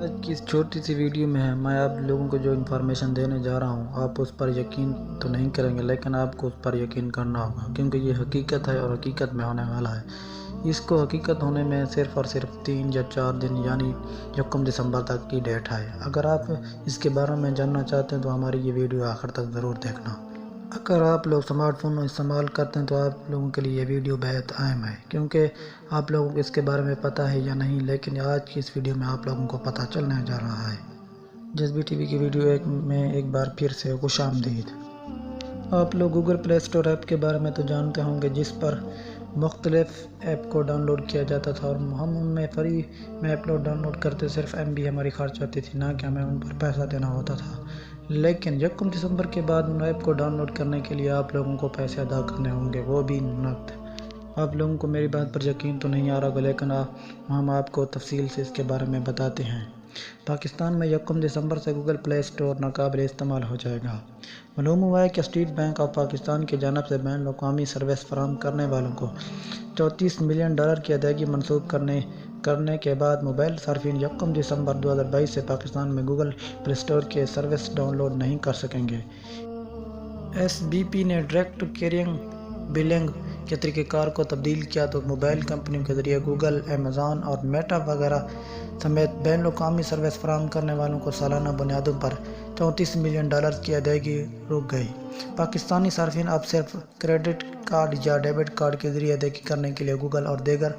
آج کی اس چھوٹی سی ویڈیو میں میں آپ لوگوں کو جو انفارمیشن دینے جا رہا ہوں آپ اس پر یقین تو نہیں کریں گے، لیکن آپ کو اس پر یقین کرنا ہوگا کیونکہ یہ حقیقت ہے اور حقیقت میں ہونے والا ہے۔ اس کو حقیقت ہونے میں صرف اور صرف 3 یا 4 دن یعنی 1 دسمبر تک کی ڈیٹ ہے۔ اگر آپ اس کے بارے میں جاننا چاہتے ہیں تو ہماری یہ ویڈیو آخر تک ضرور دیکھنا۔ اگر آپ لوگ سمارٹ فون استعمال کرتے ہیں تو آپ لوگوں کے لیے یہ ویڈیو بہت اہم ہے کیونکہ آپ لوگوں کو اس کے بارے میں پتہ ہے یا نہیں، لیکن آج کی اس ویڈیو میں آپ لوگوں کو پتہ چلنے جا رہا ہے۔ جذبی ٹی وی کی ویڈیو میں ایک بار پھر سے خوش آمدید۔ آپ لوگ گوگل پلے اسٹور ایپ کے بارے میں تو جانتے ہوں گے، جس پر مختلف ایپ کو ڈاؤن لوڈ کیا جاتا تھا اور ہم ان میں فری میں ایپ ڈاؤن لوڈ کرتے، صرف MB ہماری خرچ ہوتی تھی، نہ کہ ہمیں ان پر پیسہ دینا ہوتا تھا۔ لیکن 1 دسمبر کے بعد ان ایپ کو ڈاؤن لوڈ کرنے کے لیے آپ لوگوں کو پیسے ادا کرنے ہوں گے، وہ بھی نقد۔ آپ لوگوں کو میری بات پر یقین تو نہیں آ رہا ہوگا، لیکن ہم آپ کو تفصیل سے اس کے بارے میں بتاتے ہیں۔ پاکستان میں 1 دسمبر سے گوگل پلے اسٹور ناقابل استعمال ہو جائے گا۔ معلوم ہوا ہے کہ اسٹیٹ بینک آف پاکستان کی جانب سے بین الاقوامی سروس فراہم کرنے والوں کو $34 ملین کی ادائیگی منسوخ کرنے کے بعد موبائل صارفین 1 دسمبر 2022 سے پاکستان میں گوگل پلے اسٹور کے سروس ڈاؤن لوڈ نہیں کر سکیں گے۔ SBP نے ڈائریکٹ کیریئر بلنگ کے طریقہ کار کو تبدیل کیا تو موبائل کمپنیوں کے ذریعے گوگل، ایمیزون اور میٹا وغیرہ سمیت بین الاقوامی سروس فراہم کرنے والوں کو سالانہ بنیادوں پر $34 ملین کی ادائیگی رک گئی۔ پاکستانی صارفین اب صرف کریڈٹ کارڈ یا ڈیبٹ کارڈ کے ذریعے ادائیگی کرنے کے لیے گوگل اور دیگر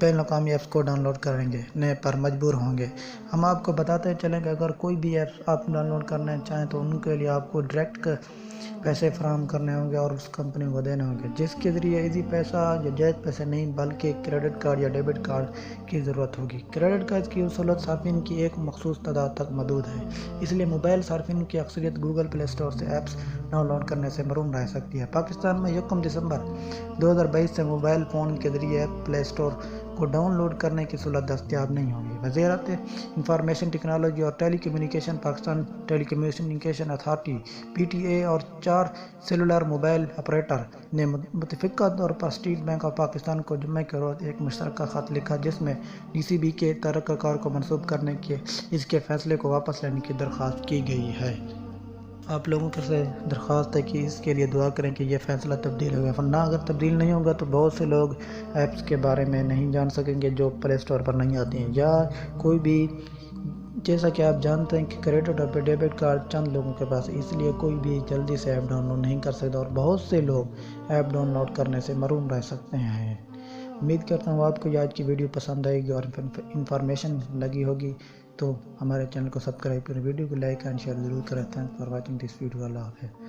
بین الاقوامی ایپس کو ڈاؤن لوڈ کرنے پر مجبور ہوں گے۔ ہم آپ کو بتاتے چلیں کہ اگر کوئی بھی ایپ آپ ڈاؤن لوڈ کرنا چاہیں تو ان کے لیے آپ کو ڈائریکٹ پیسے فراہم کرنے ہوں گے اور اس کمپنی کو دینے ہوں گے، جس کے ذریعے ایزی پیسہ یا جائز پیسے نہیں بلکہ کریڈٹ کارڈ یا ڈیبٹ کارڈ کی ضرورت ہوگی۔ کریڈٹ کارڈ کی سہولت صارفین کی ایک مخصوص تعداد تک محدود ہے، اس لیے موبائل صارفین کی اکثریت گوگل پلے اسٹور سے ایپس ڈاؤن لوڈ کرنے سے محروم رہ سکتی ہے۔ پاکستان میں 1 دسمبر 2022 سے موبائل فون کے ذریعے ایپ پلے اسٹور کو ڈاؤن لوڈ کرنے کی سہولت دستیاب نہیں ہوگی۔ وزارت انفارمیشن ٹیکنالوجی اور ٹیلی کمیونیکیشن پاکستان ٹیلی کمیونیکیشن اتھارٹی PTI اور 4 سیلولر موبائل آپریٹر نے متفقہ طور پر اسٹیٹ بینک آف پاکستان کو جمعہ کے روز ایک مشترکہ خط لکھا، جس میں DCB کے طریقہ کار کو منسوخ کرنے کے اس کے فیصلے کو واپس لینے کی درخواست کی گئی ہے۔ آپ لوگوں سے درخواست ہے کہ اس کے لیے دعا کریں کہ یہ فیصلہ تبدیل ہوگا، ورنہ اگر تبدیل نہیں ہوگا تو بہت سے لوگ ایپس کے بارے میں نہیں جان سکیں گے جو پلے اسٹور پر نہیں آتے ہیں، یا کوئی بھی، جیسا کہ آپ جانتے ہیں کہ کریڈٹ اور ڈیبٹ کارڈ چند لوگوں کے پاس ہے، اس لیے کوئی بھی جلدی سے ایپ ڈاؤن لوڈ نہیں کر سکتا اور بہت سے لوگ ایپ ڈاؤن لوڈ کرنے سے محروم رہ سکتے ہیں۔ امید کرتا ہوں آپ کو آج کی ویڈیو پسند آئے گی اور انفارمیشن لگی ہوگی، تو ہمارے چینل کو سبسکرائب کریں، ویڈیو کو لائک اینڈ شیئر ضرور کریں۔ Thanks for watching this video. Allah حافظ۔